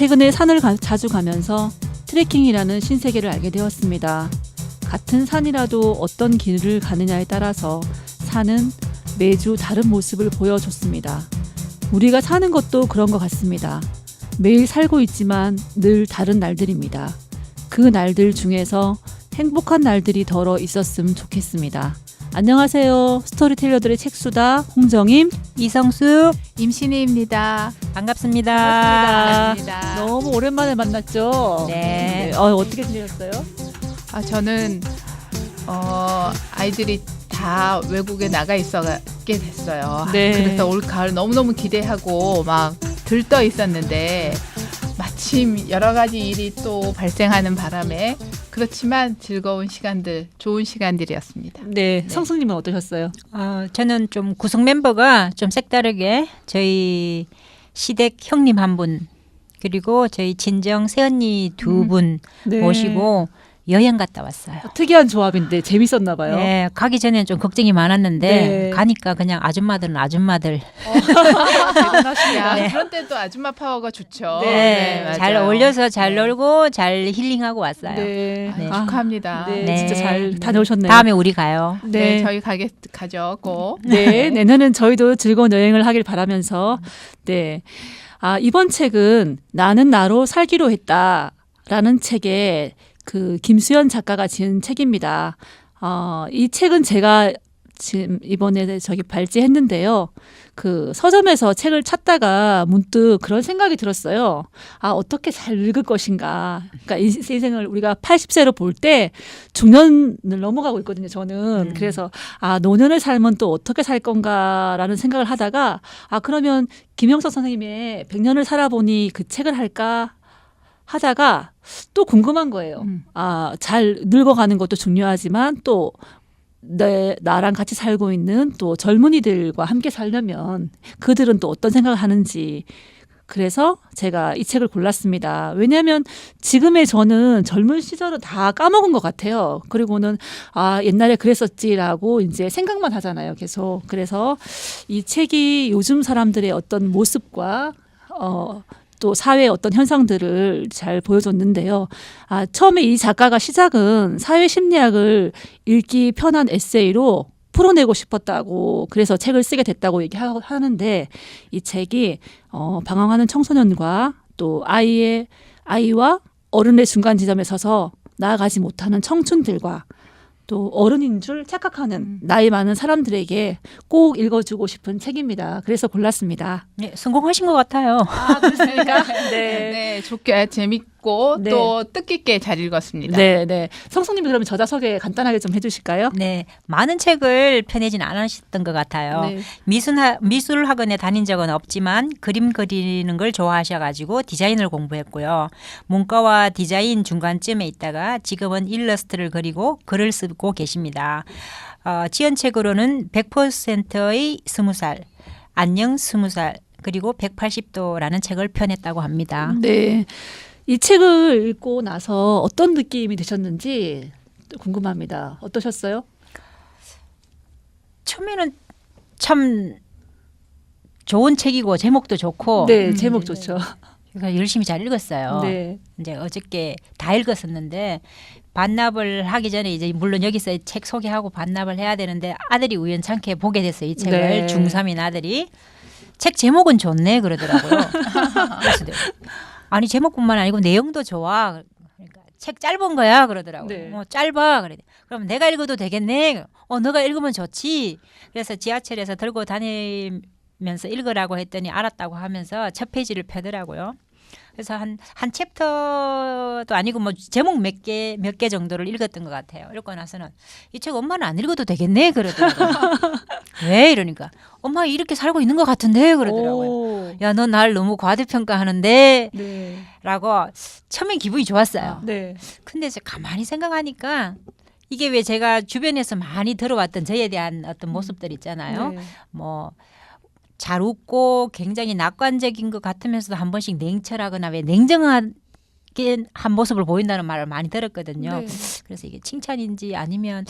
최근에 산을 자주 가면서 트레킹이라는 신세계를 알게 되었습니다. 같은 산이라도 어떤 길을 가느냐에 따라서 산은 매주 다른 모습을 보여줬습니다. 우리가 사는 것도 그런 것 같습니다. 매일 살고 있지만 늘 다른 날들입니다. 그 날들 중에서 행복한 날들이 덜어 있었으면 좋겠습니다. 안녕하세요. 스토리텔러들의 책수다 홍정임, 이성수, 임신희입니다. 반갑습니다. 반갑습니다. 너무 오랜만에 만났죠? 네. 어떻게 지내셨어요? 저는 아이들이 다 외국에 나가 있어게 됐어요. 네. 그래서 올 가을 너무너무 기대하고 막 들떠 있었는데 마침 여러 가지 일이 또 발생하는 바람에 그렇지만 즐거운 시간들, 좋은 시간들이었습니다. 네, 성수님은 어떠셨어요? 저는 좀 구성 멤버가 좀 색다르게 저희 시댁 형님 한 분, 그리고 저희 친정 새언니 두 분 네. 모시고 여행 갔다 왔어요. 특이한 조합인데 재밌었나 봐요. 네, 가기 전에는 좀 걱정이 많았는데 네. 가니까 그냥 아줌마들은 아줌마들. 대단하시다. 네. 그런 때도 아줌마 파워가 좋죠. 네, 잘 맞아요. 어울려서 잘 네. 놀고 잘 힐링하고 왔어요. 네. 네. 축하합니다. 네, 네. 진짜 잘 네. 다녀오셨네요. 다음에 우리 가요. 네, 저희 가죠. 꼭. 네, 내년은 저희도 즐거운 여행을 하길 바라면서 네. 이번 책은 나는 나로 살기로 했다라는 책에 그 김수연 작가가 지은 책입니다. 이 책은 제가 지금 이번에 발제했는데요. 그 서점에서 책을 찾다가 문득 그런 생각이 들었어요. 어떻게 잘 읽을 것인가. 그러니까 이 인생을 우리가 80세로 볼 때 중년을 넘어가고 있거든요. 저는. 그래서 노년의 삶은 또 어떻게 살 건가라는 생각을 하다가 그러면 김영석 선생님의 100년을 살아보니 그 책을 할까 하다가 또 궁금한 거예요. 잘 늙어가는 것도 중요하지만 또 나랑 같이 살고 있는 또 젊은이들과 함께 살려면 그들은 또 어떤 생각을 하는지. 그래서 제가 이 책을 골랐습니다. 왜냐하면 지금의 저는 젊은 시절은 다 까먹은 것 같아요. 그리고는 옛날에 그랬었지라고 이제 생각만 하잖아요. 계속. 그래서 이 책이 요즘 사람들의 어떤 모습과 또 사회의 어떤 현상들을 잘 보여줬는데요. 처음에 이 작가가 시작은 사회 심리학을 읽기 편한 에세이로 풀어내고 싶었다고 그래서 책을 쓰게 됐다고 얘기하는데 이 책이 방황하는 청소년과 또 아이와 어른의 중간 지점에 서서 나아가지 못하는 청춘들과 또 어른인 줄 착각하는 나이 많은 사람들에게 꼭 읽어주고 싶은 책입니다. 그래서 골랐습니다. 네, 성공하신 것 같아요. 그렇습니까? 네, 좋게 재밌고 네. 또 뜻깊게 잘 읽었습니다. 네. 성수님이 그러면 저자 소개 간단하게 좀 해주실까요? 네, 많은 책을 펴내진 않으셨던 것 같아요. 네. 미술 학원에 다닌 적은 없지만 그림 그리는 걸 좋아하셔가지고 디자인을 공부했고요. 문과와 디자인 중간쯤에 있다가 지금은 일러스트를 그리고 글을 쓰고 계십니다. 지연책으로는 100%의 20살, 안녕 20살, 그리고 180도라는 책을 펴냈다고 합니다. 네. 이 책을 읽고 나서 어떤 느낌이 드셨는지 궁금합니다. 어떠셨어요? 처음에는 참 좋은 책이고 제목도 좋고 네, 제목 좋죠. 그러니까 열심히 잘 읽었어요. 네. 이제 어저께 다 읽었었는데 반납을 하기 전에 이제 물론 여기서 책 소개하고 반납을 해야 되는데 아들이 우연찮게 보게 됐어요. 이 책을. 네. 중3인 아들이. 책 제목은 좋네 그러더라고요. 그래서 아니 제목뿐만 아니고 내용도 좋아. 그러니까 책 짧은 거야 그러더라고요. 네. 짧아. 그래. 그럼 내가 읽어도 되겠네. 너가 읽으면 좋지. 그래서 지하철에서 들고 다니면서 읽으라고 했더니 알았다고 하면서 첫 페이지를 펴더라고요. 그래서 한 챕터도 아니고 뭐 제목 몇 개 정도를 읽었던 것 같아요. 읽고 나서는 이 책 엄마는 안 읽어도 되겠네 그러더라고요. 왜 이러니까 엄마 이렇게 살고 있는 것 같은데 그러더라고요. 오. 야, 너 날 너무 과대평가하는데 네. 라고 처음엔 기분이 좋았어요. 네. 근데 이제 가만히 생각하니까 이게 왜 제가 주변에서 많이 들어왔던 저에 대한 어떤 모습들 있잖아요. 네. 뭐 잘 웃고 굉장히 낙관적인 것 같으면서도 한 번씩 냉철하거나 왜 냉정하게 한 모습을 보인다는 말을 많이 들었거든요. 네. 그래서 이게 칭찬인지 아니면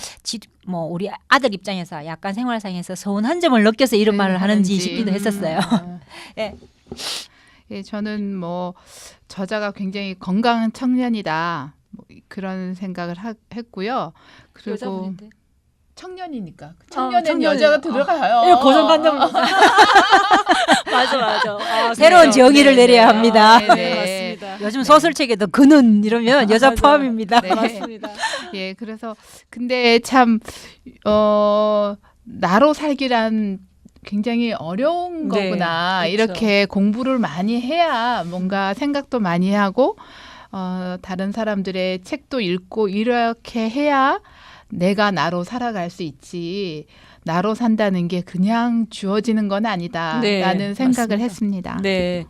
뭐 우리 아들 입장에서 약간 생활상에서 서운한 점을 느껴서 이런 말을 하는지 싶기도 했었어요. 예. 예, 저는 뭐 저자가 굉장히 건강한 청년이다. 뭐 그런 생각을 했고요. 그리고 여자분인데. 청년이니까 청년엔 청년이에요. 여자가 들어가요. 이거 고정관념. 맞아. 새로운 정의를 내려야 합니다. 네. 맞습니다. 요즘 소설책에도 그는 이러면 여자 맞아요. 포함입니다. 네. 맞습니다. 예, 그래서 근데 참 나로 살기란 굉장히 어려운 네, 거구나. 그렇죠. 이렇게 공부를 많이 해야 뭔가 생각도 많이 하고 다른 사람들의 책도 읽고 이렇게 해야 내가 나로 살아갈 수 있지. 나로 산다는 게 그냥 주어지는 건 아니다라는 네, 생각을 맞습니다. 했습니다. 네.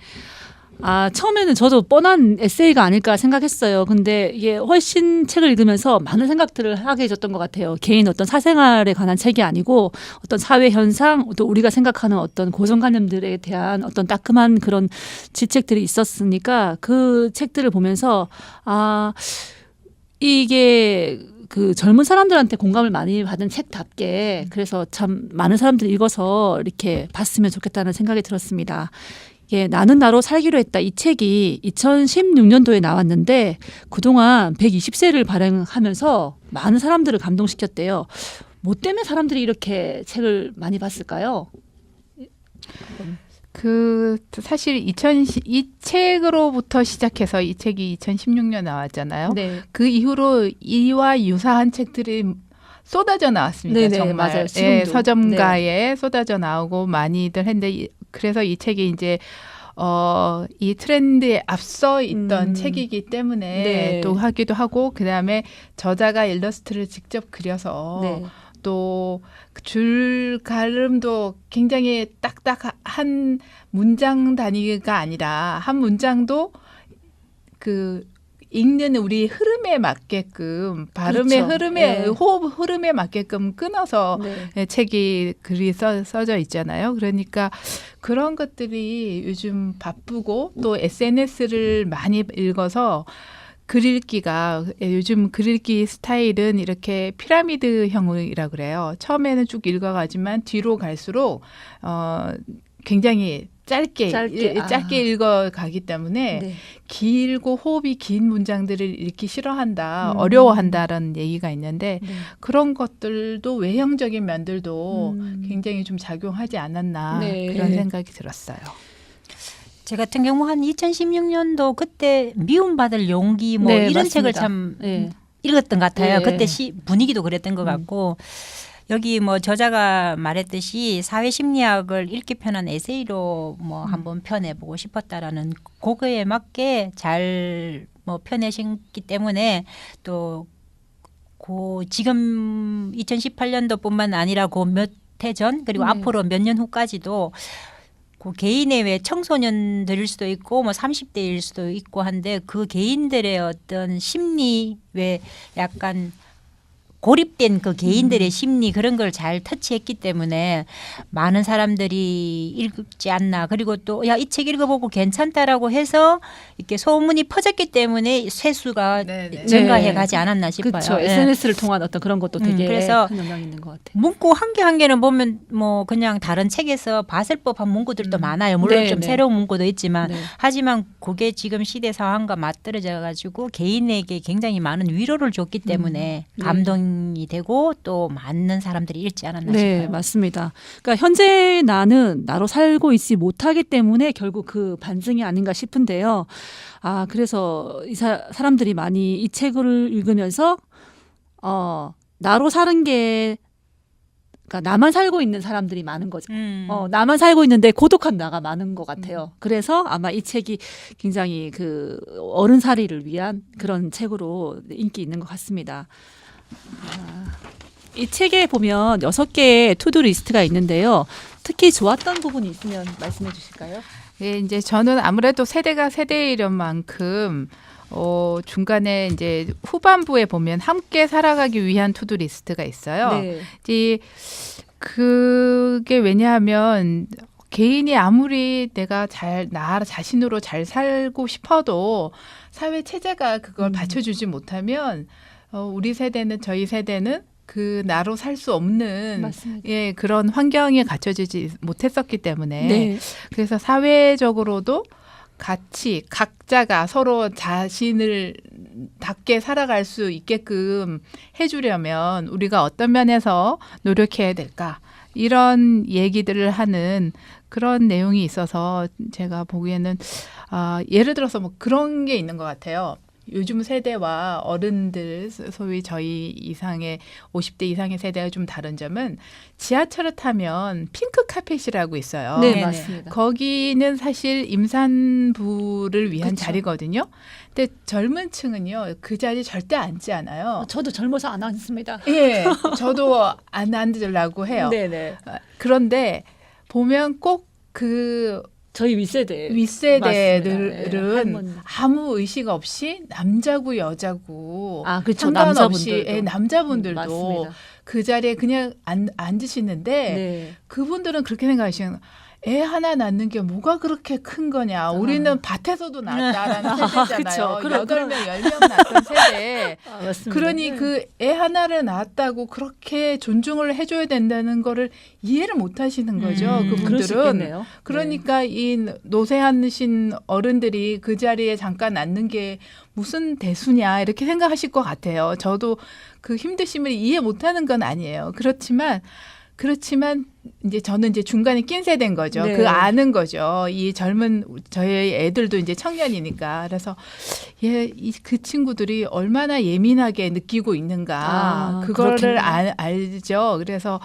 처음에는 저도 뻔한 에세이가 아닐까 생각했어요. 근데 이게 훨씬 책을 읽으면서 많은 생각들을 하게 해줬던 것 같아요. 개인 어떤 사생활에 관한 책이 아니고 어떤 사회 현상, 또 우리가 생각하는 어떤 고정관념들에 대한 어떤 따끔한 그런 지책들이 있었으니까 그 책들을 보면서 이게 그 젊은 사람들한테 공감을 많이 받은 책답게 그래서 참 많은 사람들이 읽어서 이렇게 봤으면 좋겠다는 생각이 들었습니다. 예, 나는 나로 살기로 했다. 이 책이 2016년도에 나왔는데 그동안 120세를 발행하면서 많은 사람들을 감동시켰대요. 뭐 때문에 사람들이 이렇게 책을 많이 봤을까요? 사실 이 책으로부터 시작해서 이 책이 2016년 나왔잖아요. 네. 그 이후로 이와 유사한 책들이 쏟아져 나왔습니다. 네네, 정말 맞아요. 예, 지금도. 서점가에 쏟아져 나오고 많이들 했는데 그래서 이 책이 이제 이 트렌드에 앞서 있던 책이기 때문에 네. 또 하기도 하고 그다음에 저자가 일러스트를 직접 그려서 네. 또 줄가름도 굉장히 딱딱한 문장 단위가 아니라 한 문장도 그 읽는 우리 흐름에 맞게끔 발음의 그렇죠. 흐름에 네. 호흡 흐름에 맞게끔 끊어서 네. 책이 글이 써져 있잖아요. 그러니까 그런 것들이 요즘 바쁘고 또 SNS를 많이 읽어서 글 읽기가 요즘 글 읽기 스타일은 이렇게 피라미드형이라 그래요. 처음에는 쭉 읽어가지만 뒤로 갈수록 굉장히 짧게 읽어가기 때문에 네. 길고 호흡이 긴 문장들을 읽기 싫어한다, 음. 어려워한다라는 얘기가 있는데 네. 그런 것들도 외형적인 면들도 음. 굉장히 좀 작용하지 않았나 네. 그런 생각이 들었어요. 제 같은 경우 한 2016년도 그때 미움받을 용기 뭐 네, 이런 맞습니다. 책을 참 네. 읽었던 것 같아요. 네. 그때 분위기도 그랬던 것 같고 여기 뭐 저자가 말했듯이 사회 심리학을 읽기 편한 에세이로 뭐 한번 펴내보고 싶었다라는 그거에 맞게 잘 뭐 펴내셨기 때문에 또 지금 2018년도뿐만 아니라 그 몇 해 전 그리고 앞으로 몇 년 후까지도 그 개인의 왜 청소년들일 수도 있고 뭐 30대일 수도 있고 한데 그 개인들의 어떤 심리 왜 약간 고립된 그 개인들의 심리 그런 걸 잘 터치했기 때문에 많은 사람들이 읽지 않나. 그리고 또 야, 이 책 읽어보고 괜찮다라고 해서 이렇게 소문이 퍼졌기 때문에 쇄수가 네네. 증가해 가지 않았나 싶어요. 그렇죠. 예. SNS를 통한 어떤 그런 것도 되게 그래서 큰 영향이 있는 것 같아요. 문구 한 개 한 개는 보면 뭐 그냥 다른 책에서 봤을 법한 문구들도 많아요. 물론 네, 좀 네. 새로운 문구도 있지만 네. 하지만 그게 지금 시대 상황과 맞들어져 가지고 개인에게 굉장히 많은 위로를 줬기 때문에 네. 감동이 되고 또 많은 사람들이 읽지 않았나 네, 싶어요. 맞습니다. 그러니까 현재 나는 나로 살고 있지 못하기 때문에 결국 그 반증이 아닌가 싶은데요. 그래서 사람들이 많이 이 책을 읽으면서 나로 사는 게 그러니까 나만 살고 있는 사람들이 많은 거죠. 나만 살고 있는데 고독한 나가 많은 것 같아요. 그래서 아마 이 책이 굉장히 그 어른살이를 위한 그런 책으로 인기 있는 것 같습니다. 이 책에 보면 6개의 투두 리스트가 있는데요. 특히 좋았던 부분이 있으면 말씀해 주실까요? 예, 이제 저는 아무래도 세대가 세대이런 만큼 중간에 이제 후반부에 보면 함께 살아가기 위한 투두 리스트가 있어요. 네. 이제 그게 왜냐하면 개인이 아무리 내가 나 자신으로 잘 살고 싶어도 사회 체제가 그걸 받쳐주지 못하면 우리 세대는 저희 세대는 그 나로 살 수 없는 맞습니다. 예, 그런 환경에 갖춰지지 못했었기 때문에 네. 그래서 사회적으로도 같이 각자가 서로 자신을 답게 살아갈 수 있게끔 해주려면 우리가 어떤 면에서 노력해야 될까? 이런 얘기들을 하는 그런 내용이 있어서 제가 보기에는 예를 들어서 뭐 그런 게 있는 것 같아요. 요즘 세대와 어른들, 소위 저희 이상의 50대 이상의 세대가 좀 다른 점은 지하철을 타면 핑크 카펫이라고 있어요. 네, 네네. 맞습니다. 거기는 사실 임산부를 위한 그쵸. 자리거든요. 근데 젊은 층은요, 그 자리 절대 앉지 않아요. 저도 젊어서 안 앉습니다. 예, 저도 안 앉으려고 해요. 네네. 그런데 보면 꼭 그 저희 윗세대. 윗세대들은 할머니. 아무 의식 없이 남자고 여자고 아, 그렇죠. 상관없이 남자분들도. 남자분들도 맞습니다. 그 자리에 그냥 앉으시는데 네. 그분들은 그렇게 생각하시는 거예요. 애 하나 낳는 게 뭐가 그렇게 큰 거냐. 우리는 밭에서도 낳았다라는 세대잖아요. 그쵸. 그런- 8명, 10명 낳던 세대. 아, 맞습니다. 그러니 네. 그 애 하나를 낳았다고 그렇게 존중을 해줘야 된다는 거를 이해를 못 하시는 거죠. 그럴 수 그럴 수 그분들은. 있겠네요. 그러니까 이 노쇠하신 어른들이 그 자리에 잠깐 앉는 게 무슨 대수냐 이렇게 생각하실 것 같아요. 저도 그 힘드심을 이해 못하는 건 아니에요. 그렇지만 이제 저는 이제 중간에 낀 세대인 거죠. 네. 그 아는 거죠. 이 젊은 저희 애들도 이제 청년이니까 그래서 그 친구들이 얼마나 예민하게 느끼고 있는가 그거를 그렇겠네요. 알죠. 그래서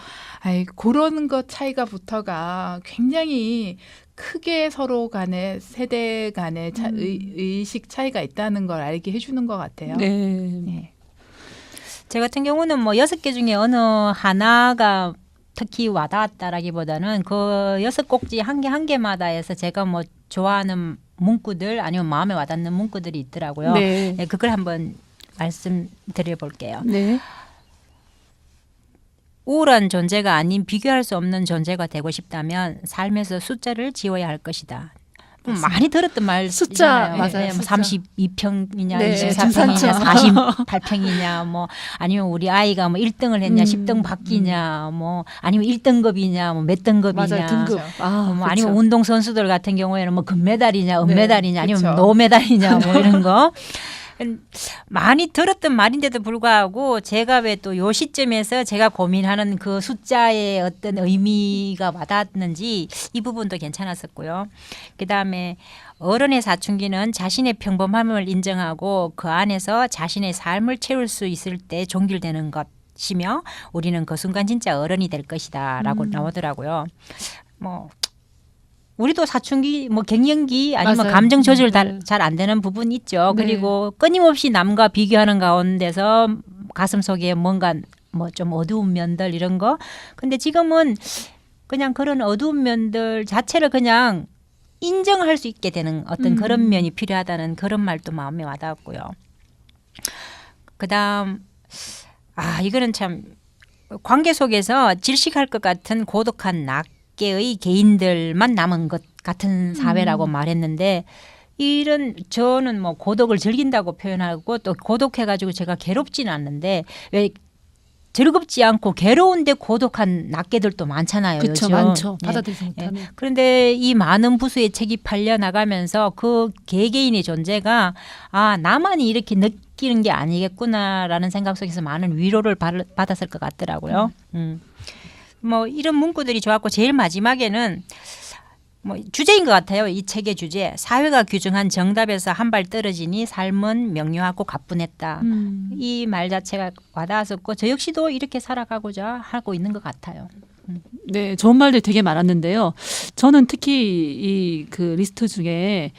그런 것 차이가부터가 굉장히 크게 서로 간에 세대 간의 의식 차이가 있다는 걸 알게 해주는 것 같아요. 네. 네. 제 같은 경우는 뭐 6개 중에 어느 하나가 특히 와닿았다라기보다는 그 6꼭지 한 개 한 개마다 해서 제가 뭐 좋아하는 문구들 아니면 마음에 와닿는 문구들이 있더라고요. 네. 네, 그걸 한번 말씀드려 볼게요. 네. 우울한 존재가 아닌 비교할 수 없는 존재가 되고 싶다면 삶에서 숫자를 지워야 할 것이다. 많이 들었던 말 숫자, 있잖아요. 맞아요. 뭐 숫자. 32평이냐, 네, 24평이냐, 중산층. 48평이냐, 뭐 아니면 우리 아이가 뭐 1등을 했냐, 10등 바뀌냐, 뭐 아니면 1등급이냐, 뭐 몇 등급이냐. 맞아요. 등급. 아, 뭐 그쵸. 아니면 운동 선수들 같은 경우에는 뭐 금메달이냐, 은메달이냐, 아니면 그쵸. 노메달이냐, 뭐 이런 거. 많이 들었던 말인데도 불구하고 제가 왜 또 요 시점에서 제가 고민하는 그 숫자의 어떤 의미가 와닿았는지 이 부분도 괜찮았었고요. 그다음에 어른의 사춘기는 자신의 평범함을 인정하고 그 안에서 자신의 삶을 채울 수 있을 때 종결되는 것이며 우리는 그 순간 진짜 어른이 될 것이다라고 나오더라고요. 뭐 우리도 사춘기, 뭐 갱년기 아니면 맞아요. 감정 조절 잘 안 되는 부분이 있죠. 네. 그리고 끊임없이 남과 비교하는 가운데서 가슴 속에 뭔가 뭐 좀 어두운 면들 이런 거. 근데 지금은 그냥 그런 어두운 면들 자체를 그냥 인정할 수 있게 되는 어떤 그런 면이 필요하다는 그런 말도 마음에 와닿았고요. 그다음 이거는 참 관계 속에서 질식할 것 같은 고독한 낙계의 개인들만 남은 것 같은 사회라고 말했는데 이런 저는 뭐 고독을 즐긴다고 표현하고 또 고독해가지고 제가 괴롭지는 않는데 왜 즐겁지 않고 괴로운데 고독한 낙계들도 많잖아요. 그렇죠. 요즘. 많죠. 예. 받아들이지 못하는. 그런데 이 많은 부수의 책이 팔려 나가면서 그 개개인의 존재가 나만이 이렇게 느끼는 게 아니겠구나라는 생각 속에서 많은 위로를 받았을 것 같더라고요. 뭐 이런 문구들이 좋았고 제일 마지막에는 뭐 주제인 것 같아요. 이 책의 주제. 사회가 규정한 정답에서 한 발 떨어지니 삶은 명료하고 가뿐했다. 이 말 자체가 와닿았었고 저 역시도 이렇게 살아가고자 하고 있는 것 같아요. 네, 좋은 말들 되게 많았는데요. 저는 특히 이 그 리스트 중에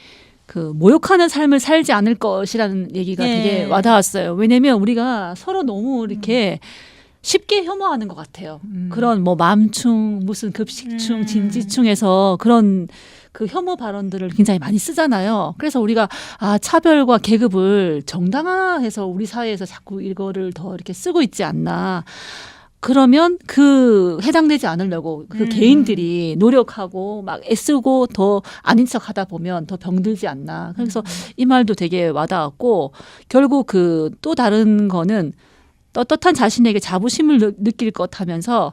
그 모욕하는 삶을 살지 않을 것이라는 얘기가 네. 되게 와닿았어요. 왜냐하면 우리가 서로 너무 이렇게 쉽게 혐오하는 것 같아요. 그런 뭐 맘충, 무슨 급식충, 진지충에서 그런 그 혐오 발언들을 굉장히 많이 쓰잖아요. 그래서 우리가 차별과 계급을 정당화해서 우리 사회에서 자꾸 이거를 더 이렇게 쓰고 있지 않나. 그러면 그 해당되지 않으려고 그 개인들이 노력하고 막 애쓰고 더 아닌 척 하다 보면 더 병들지 않나. 그래서 이 말도 되게 와닿았고 결국 그 또 다른 거는 떳떳한 자신에게 자부심을 느낄 것 하면서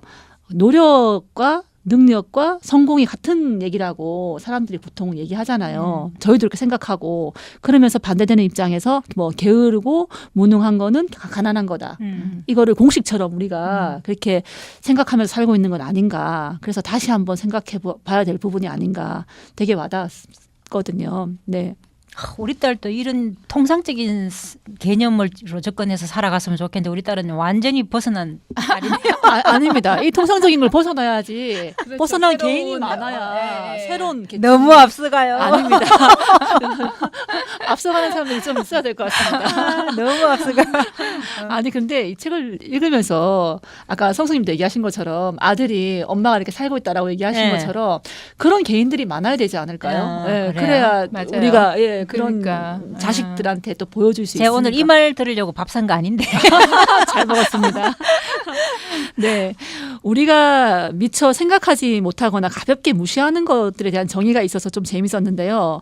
노력과 능력과 성공이 같은 얘기라고 사람들이 보통 얘기하잖아요. 저희도 그렇게 생각하고 그러면서 반대되는 입장에서 뭐 게으르고 무능한 거는 가난한 거다. 이거를 공식처럼 우리가 그렇게 생각하면서 살고 있는 건 아닌가. 그래서 다시 한번 생각해 봐야 될 부분이 아닌가. 되게 와닿았거든요. 네. 우리 딸도 이런 통상적인 개념으로 접근해서 살아갔으면 좋겠는데 우리 딸은 완전히 벗어난 딸이네요. 아닙니다. 이 통상적인 걸 벗어나야지. 그렇죠. 벗어난 새로운, 개인이 많아야 새로운 개념이- 너무 앞서가요. 아닙니다. 앞서가는 사람들이 좀 있어야 될 것 같습니다. 너무 앞서가. 아니 근데 이 책을 읽으면서 아까 성수님도 얘기하신 것처럼 아들이 엄마가 이렇게 살고 있다라고 얘기하신 네. 것처럼 그런 개인들이 많아야 되지 않을까요? 그래요? 그래야 맞아요. 우리가 그런 그러니까. 자식들한테 또 보여줄 수 제가 있으니까. 오늘 이 말 들으려고 밥 산 거 아닌데. 잘 먹었습니다. 네. 우리가 미처 생각하지 못하거나 가볍게 무시하는 것들에 대한 정의가 있어서 좀 재밌었는데요.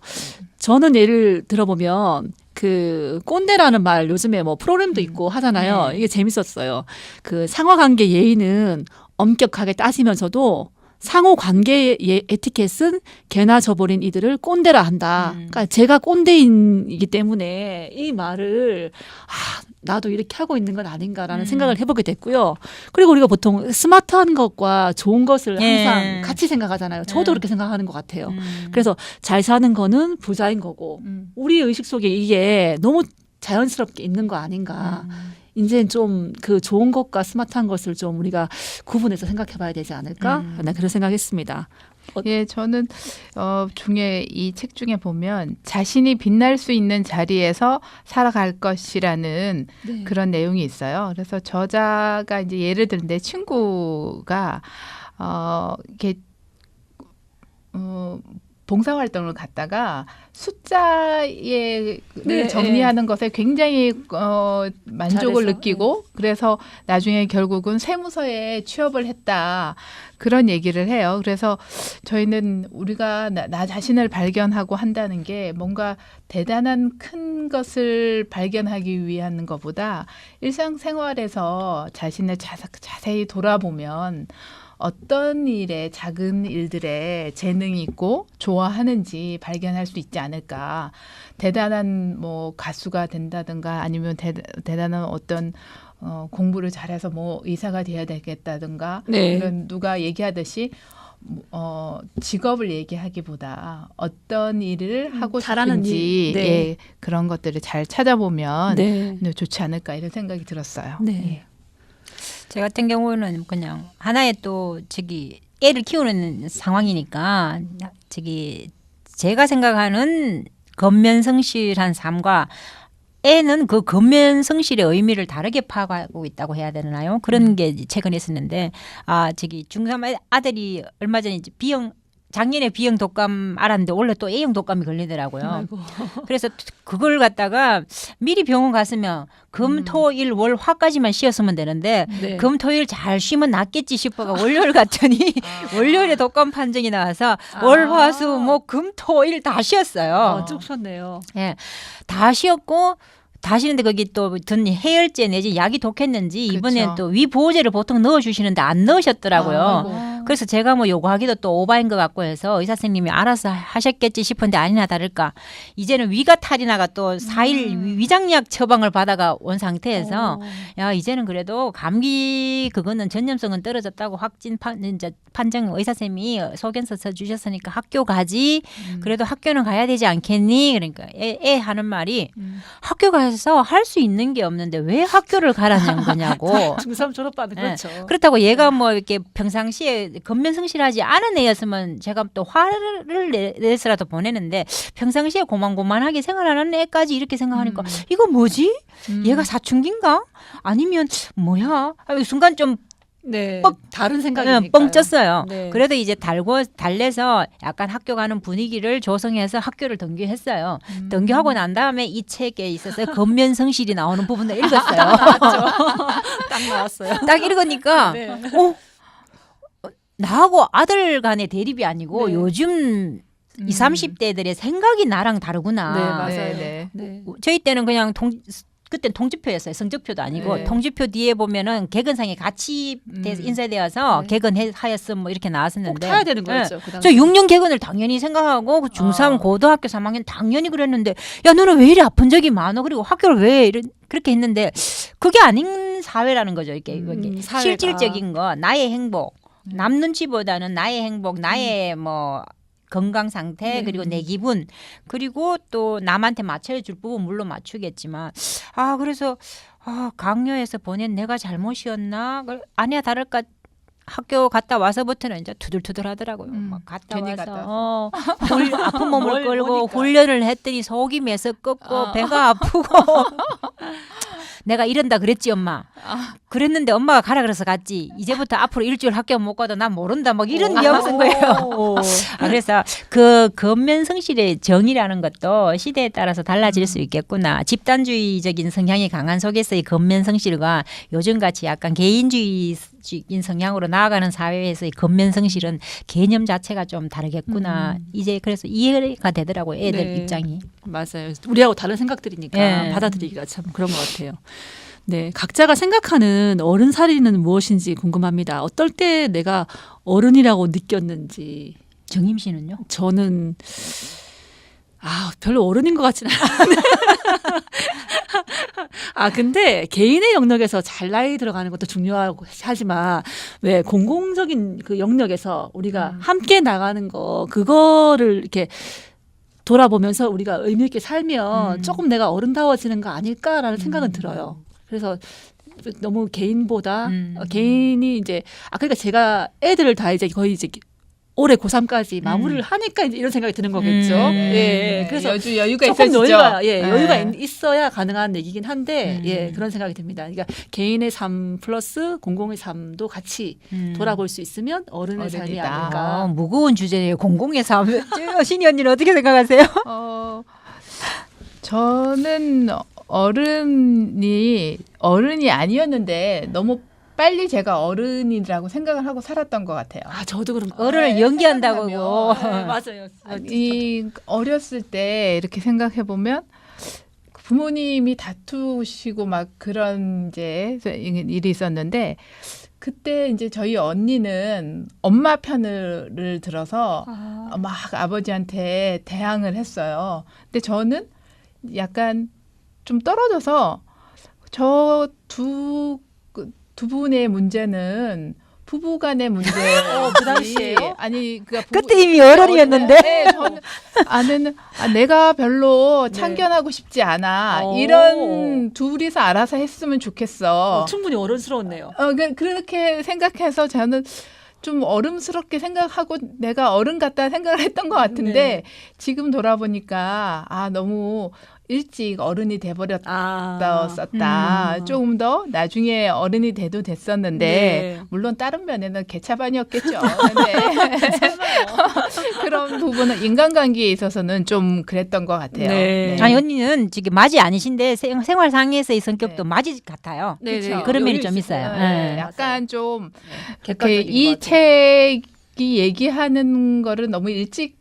저는 예를 들어보면 그 꼰대라는 말 요즘에 뭐 프로그램도 있고 하잖아요. 네. 이게 재밌었어요. 그 상호관계 예의는 엄격하게 따지면서도 상호 관계 에티켓은 개나 져버린 이들을 꼰대라 한다. 그러니까 제가 꼰대이기 때문에 이 말을 나도 이렇게 하고 있는 건 아닌가라는 생각을 해보게 됐고요. 그리고 우리가 보통 스마트한 것과 좋은 것을 항상 예. 같이 생각하잖아요. 저도 예. 그렇게 생각하는 것 같아요. 그래서 잘 사는 거는 부자인 거고 우리 의식 속에 이게 너무 자연스럽게 있는 거 아닌가. 이제는 좀 그 좋은 것과 스마트한 것을 좀 우리가 구분해서 생각해 봐야 되지 않을까? 네, 그런 생각했습니다. 예, 저는 중에 이 책 중에 보면 자신이 빛날 수 있는 자리에서 살아갈 것이라는 네. 그런 내용이 있어요. 그래서 저자가 이제 예를 들면 내 친구가 이렇게 봉사활동을 갔다가 숫자에 네, 정리하는 것에 굉장히 만족을 잘해서. 느끼고 그래서 나중에 결국은 세무서에 취업을 했다. 그런 얘기를 해요. 그래서 저희는 우리가 나 자신을 발견하고 한다는 게 뭔가 대단한 큰 것을 발견하기 위한 것보다 일상생활에서 자신을 자세히 돌아보면 어떤 일에 작은 일들에 재능이 있고 좋아하는지 발견할 수 있지 않을까. 대단한 뭐 가수가 된다든가 아니면 대단한 어떤 공부를 잘해서 뭐 의사가 돼야 되겠다든가 네. 이런 누가 얘기하듯이 직업을 얘기하기보다 어떤 일을 하고 잘하는 싶은지 일. 네. 예, 그런 것들을 잘 찾아보면 네. 좋지 않을까 이런 생각이 들었어요. 네. 제 같은 경우는 그냥 하나의 또 애를 키우는 상황이니까 제가 생각하는 겉면성실한 삶과 애는 그 겉면성실의 의미를 다르게 파악하고 있다고 해야 되나요? 그런 게 최근에 있었는데 중3 아들이 얼마 전에 작년에 B형 독감 알았는데 원래 또 A형 독감이 걸리더라고요. 아이고. 그래서 그걸 갖다가 미리 병원 갔으면 금, 토, 일, 월, 화까지만 쉬었으면 되는데 네. 금, 토, 일 잘 쉬면 낫겠지 싶어가 월요일 갔더니 월요일에 독감 판정이 나와서 월, 화, 수, 목, 금, 토, 일 다 쉬었어요. 쭉 쉬었네요. 예, 다 쉬었고 다 쉬는데 거기 또 든 해열제 내지 약이 독했는지 이번에 그렇죠. 또 위보호제를 보통 넣어주시는데 안 넣으셨더라고요. 아이고. 그래서 제가 뭐 요구하기도 또 오바인 것 같고 해서 의사 선생님이 알아서 하셨겠지 싶은데 아니나 다를까 이제는 위가 탈이 나가 또 4일 위장약 처방을 받아가 온 상태에서 야 이제는 그래도 감기 그거는 전염성은 떨어졌다고 판정 의사 선생님이 소견서 써주셨으니까 학교 가지 그래도 학교는 가야 되지 않겠니? 그러니까 애 하는 말이 학교 가서 할 수 있는 게 없는데 왜 학교를 가라는 거냐고. 중3 졸업반은 네. 그렇죠. 그렇다고 얘가 뭐 이렇게 평상시에 겉면성실하지 않은 애였으면 제가 또 화를 내서라도 보내는데 평상시에 고만고만하게 생활하는 애까지 이렇게 생각하니까 이거 뭐지? 얘가 사춘기인가? 아니면 뭐야? 순간 좀 네. 뻑- 다른 생각이니까. 뻥 쪘어요. 네. 그래도 이제 달래서 약간 학교 가는 분위기를 조성해서 학교를 등교했어요. 등교하고 난 다음에 이 책에 있어서 겉면성실이 나오는 부분을 읽었어요. 딱 나왔어요. 딱 읽으니까 네. 나하고 아들 간의 대립이 아니고 네. 요즘 20, 30대들의 생각이 나랑 다르구나. 네, 맞아요. 네. 네. 저희 때는 그냥 그땐 통지표였어요. 성적표도 아니고 네. 통지표 뒤에 보면은 개근상에 같이 인쇄되어서 네. 개근하였음 뭐 이렇게 꼭 나왔었는데 타야 되는 네. 거였죠. 그 저 당시. 6년 개근을 당연히 생각하고 그 중3 아. 고등학교 3학년 당연히 그랬는데 야 너는 왜 이래 아픈 적이 많아 그리고 학교를 왜 이런 그렇게 했는데 그게 아닌 사회라는 거죠. 이게 사회가. 실질적인 거 나의 행복 남 눈치보다는 나의 행복 나의 뭐 건강 상태 네. 그리고 내 기분 그리고 또 남한테 맞춰줄 부분 물론 맞추겠지만 그래서 강요해서 보낸 내가 잘못이었나 아니야 다를까 학교 갔다 와서부터는 이제 투들투들 하더라고요. 막 갔다 괜히 와서 갔다 아픈 몸을 뭘 끌고 보니까. 훈련을 했더니 속이 메서껍고 배가 아프고 내가 이런다 그랬지 엄마. 그랬는데 엄마가 가라 그래서 갔지. 이제부터 앞으로 일주일 학교 못 가도 난 모른다. 막 이런 뉘앙스인 거예요. 그래서 그 겉면 성실의 정의라는 것도 시대에 따라서 달라질 수 있겠구나. 집단주의적인 성향이 강한 속에서의 겉면 성실과 요즘같이 약간 개인주의적인 성향으로 나아가는 사회에서의 겉면 성실은 개념 자체가 좀 다르겠구나. 이제 그래서 이해가 되더라고요. 애들 네. 입장이. 맞아요. 우리하고 다른 생각들이니까 예. 받아들이기가 참 그런 것 같아요. 네, 각자가 생각하는 어른살이는 무엇인지 궁금합니다. 어떨 때 내가 어른이라고 느꼈는지. 정임 씨는요? 저는 별로 어른인 것 같지는 않은데. 근데 개인의 영역에서 잘 나이 들어가는 것도 중요하고 하지만 왜 공공적인 그 영역에서 우리가 함께 나가는 거 그거를 이렇게 돌아보면서 우리가 의미 있게 살면 조금 내가 어른다워지는 거 아닐까라는 생각은 들어요. 그래서 너무 개인보다 개인이 이제 그러니까 제가 애들을 다 이제 거의 이제 올해 고3까지 마무리를 하니까 이제 이런 생각이 드는 거겠죠. 네. 그래서 여유가 조금 있어지죠. 여유가 네. 있어야 가능한 얘기긴 한데 그런 생각이 듭니다. 그러니까 개인의 삶 플러스 공공의 삶도 같이 돌아볼 수 있으면 어른의 삶이 어른이다. 아닐까. 무거운 주제예요. 공공의 삶. 신희 언니는 어떻게 생각하세요? 저는 어른이 아니었는데 너무 빨리 제가 어른이라고 생각을 하고 살았던 것 같아요. 저도 그런 거. 어른을 연기한다고. 맞아요. 이 어렸을 때 이렇게 생각해 보면 부모님이 다투시고 막 그런 이제 일이 있었는데 그때 이제 저희 언니는 엄마 편을 들어서 막 아버지한테 대항을 했어요. 근데 저는 약간 좀 떨어져서 저 두 분의 문제는 부부간의 문제. 그 당시에요? 아니 그때 이미 어른이었는데. 네, 저는 아내는 내가 별로 참견하고 싶지 않아. 이런 둘이서 알아서 했으면 좋겠어. 충분히 어른스러웠네요. 그렇게 생각해서 저는 좀 어른스럽게 생각하고 내가 어른 같다 생각을 했던 것 같은데 지금 돌아보니까 너무 일찍 어른이 돼버렸다. 조금 더 나중에 어른이 돼도 됐었는데 물론 다른 면에는 개차반이었겠죠. 근데 그런 부분은 인간관계에 있어서는 좀 그랬던 것 같아요. 네. 아니 언니는 지금 맞이 아니신데 생활상에서의 성격도 맞이 같아요. 네. 그런 면이 좀 있어요. 네. 약간 좀 객관적인 이 것 같아요. 책이 얘기하는 거를 너무 일찍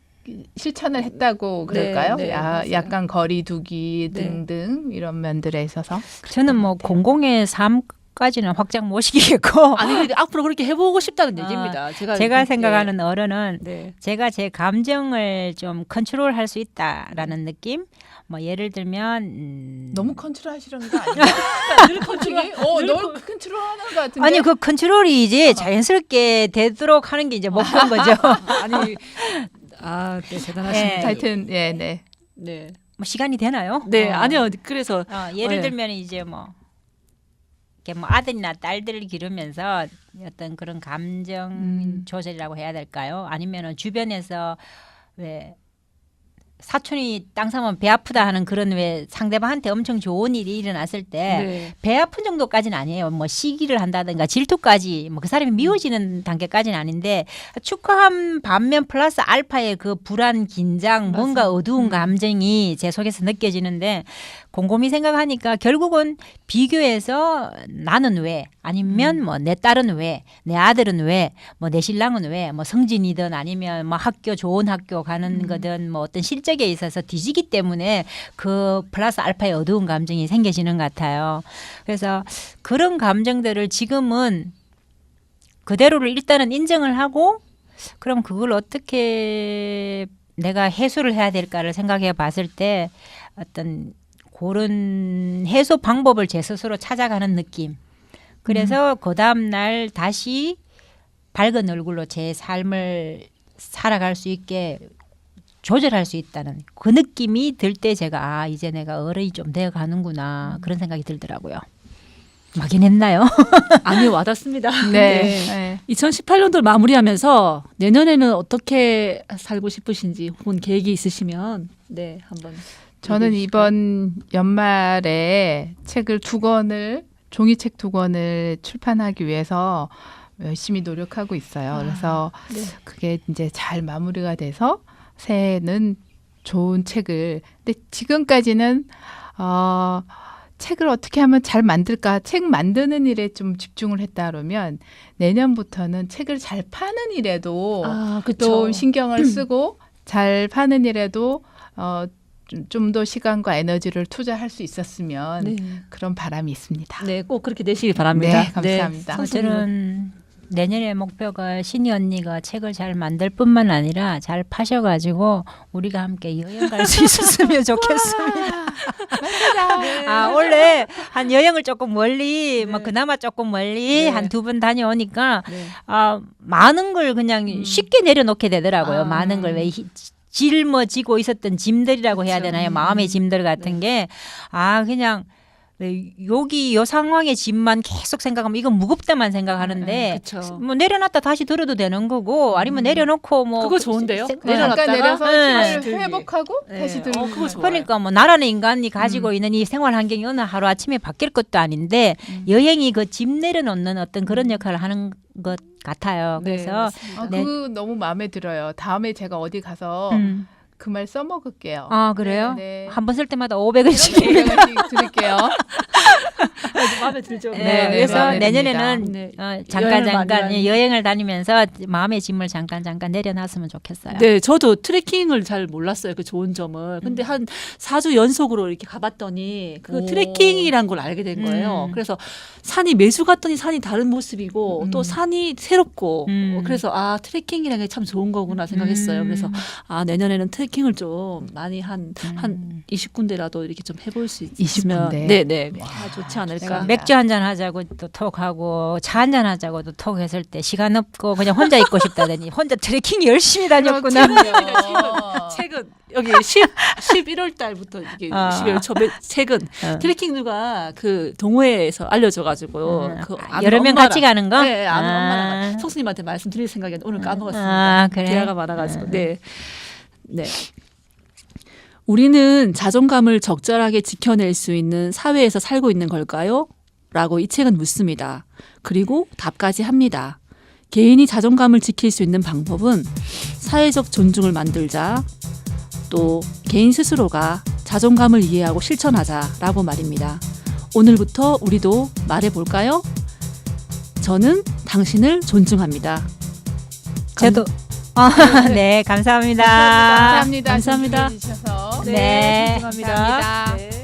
실천을 했다고 그럴까요? 네, 맞아요. 약간 거리두기 등등 이런 면들에 있어서 저는 뭐 공공의 삶까지는 확장 못 시키겠고 근데 앞으로 그렇게 해보고 싶다는 얘기입니다. 제가 생각하는 어른은 네. 제가 제 감정을 좀 컨트롤할 수 있다라는 느낌. 뭐 예를 들면 너무 컨트롤하시려는 거 아니에요? 늘 컨트롤, 너무 컨트롤하는 것 같은데. 아니 그 컨트롤이 이제 자연스럽게 되도록 하는 게 이제 목표인 거죠. 네, 대단하십니다. 하여튼 네. 뭐 시간이 되나요? 네, 아니요. 그래서 예를 들면 이제 뭐 이렇게 뭐 아들이나 딸들을 기르면서 어떤 그런 감정 조절이라고 해야 될까요? 아니면은 주변에서 왜 사촌이 땅 사면 배 아프다 하는 그런 왜 상대방한테 엄청 좋은 일이 일어났을 때 배 아픈 정도까지는 아니에요. 뭐 시기를 한다든가 질투까지 뭐 그 사람이 미워지는 단계까지는 아닌데 축하한 반면 플러스 알파의 그 불안, 긴장, 뭔가 어두운 감정이 제 속에서 느껴지는데 곰곰이 생각하니까 결국은 비교해서 나는 왜 아니면 뭐 내 딸은 왜, 내 아들은 왜, 뭐 내 신랑은 왜, 뭐 성진이든 아니면 뭐 학교 좋은 학교 가는 거든 뭐 어떤 실적에 있어서 뒤지기 때문에 그 플러스 알파의 어두운 감정이 생겨지는 것 같아요. 그래서 그런 감정들을 지금은 그대로를 일단은 인정을 하고 그럼 그걸 어떻게 내가 해소를 해야 될까를 생각해 봤을 때 어떤 그런 해소 방법을 제 스스로 찾아가는 느낌. 그래서 그 다음 날 다시 밝은 얼굴로 제 삶을 살아갈 수 있게 조절할 수 있다는 그 느낌이 들 때 제가 아 이제 내가 어른이 좀 되어 가는구나 그런 생각이 들더라고요. 막연했나요? 아니 와닿습니다. 네. 네. 2018년도를 마무리하면서 내년에는 어떻게 살고 싶으신지 혹은 계획이 있으시면 네 한번. 저는 얘기해 이번 연말에 책을 2권을 종이책 2권을 출판하기 위해서 열심히 노력하고 있어요. 그래서 네. 그게 이제 잘 마무리가 돼서 새해에는 좋은 책을. 근데 지금까지는 책을 어떻게 하면 잘 만들까? 책 만드는 일에 좀 집중을 했다 그러면 내년부터는 책을 잘 파는 일에도 그쵸. 또 신경을 쓰고 잘 파는 일에도 좀 더 시간과 에너지를 투자할 수 있었으면 네. 그런 바람이 있습니다. 네, 꼭 그렇게 되시길 바랍니다. 네, 감사합니다. 저는 내년의 목표가 신이 언니가 책을 잘 만들 뿐만 아니라 잘 파셔가지고 우리가 함께 여행 갈 수 있었으면 좋겠습니다. 아 원래 한 여행을 조금 멀리 뭐 그나마 조금 멀리 네. 한 2번 다녀오니까 네. 많은 걸 그냥 쉽게 내려놓게 되더라고요. 아. 많은 걸 왜 짊어지고 있었던 짐들이라고 해야 그쵸. 되나요? 마음의 짐들 같은 게 그냥 여기 요 상황의 짐만 계속 생각하면 이건 무겁다만 생각하는데 그쵸. 뭐 내려놨다 다시 들어도 되는 거고 아니면 내려놓고 뭐 그거 좋은데요? 잠깐 내려서 네. 힘을 회복하고 네. 다시 들고. 그거 좋아요. 그러니까 뭐 나라는 인간이 가지고 있는 이 생활 환경이 어느 하루 아침에 바뀔 것도 아닌데 여행이 그 짐 내려놓는 어떤 그런 역할을 하는 것 같아요. 네, 그래서 맞습니다. 네. 그거 너무 마음에 들어요. 다음에 제가 어디 가서 그 말 써먹을게요. 아 그래요? 네. 한 번 쓸 때마다 500원씩. 500원씩 드릴게요. 마음에 들죠. 네, 그래서 마음에 내년에는 네. 잠깐 여행을 많이 여행을 다니면서 마음의 짐을 잠깐 내려놨으면 좋겠어요. 네, 저도 트레킹을 잘 몰랐어요. 그 좋은 점을. 근데 한 4주 연속으로 이렇게 가봤더니 그 오. 트레킹이란 걸 알게 된 거예요. 그래서 산이 매주 갔더니 산이 다른 모습이고 또 산이 새롭고 그래서 트레킹이라는 게 참 좋은 거구나 생각했어요. 그래서 내년에는 트레킹을 좀 많이 한 20군데라도 이렇게 좀 해볼 수 있으면 20군데? 네네 좋지 않을까. 제가 맥주 한잔 하자고 또 톡하고 차 한잔 하자고도 톡 했을 때 시간 없고 그냥 혼자 있고 싶다더니 혼자 트레킹 열심히 다녔구나. 최근 여기 11월 달부터 이게 12월 초에 최근 트레킹 누가 그 동호회에서 알려줘가지고 그 아는 여러 명 엄마랑, 같이 가는 거? 네, 아는 엄마랑 성수님한테 말씀드릴 생각이었는데 오늘 까먹었습니다. 아, 그래? 대화가 많아가지고 네. 우리는 자존감을 적절하게 지켜낼 수 있는 사회에서 살고 있는 걸까요? 라고 이 책은 묻습니다. 그리고 답까지 합니다. 개인이 자존감을 지킬 수 있는 방법은 사회적 존중을 만들자, 또 개인 스스로가 자존감을 이해하고 실천하자라고 말입니다. 오늘부터 우리도 말해볼까요? 저는 당신을 존중합니다. 저도 네 감사합니다. 감사합니다. 감사합니다. 좀 들어주셔서. 네. 존중합니다. 감사합니다. 네.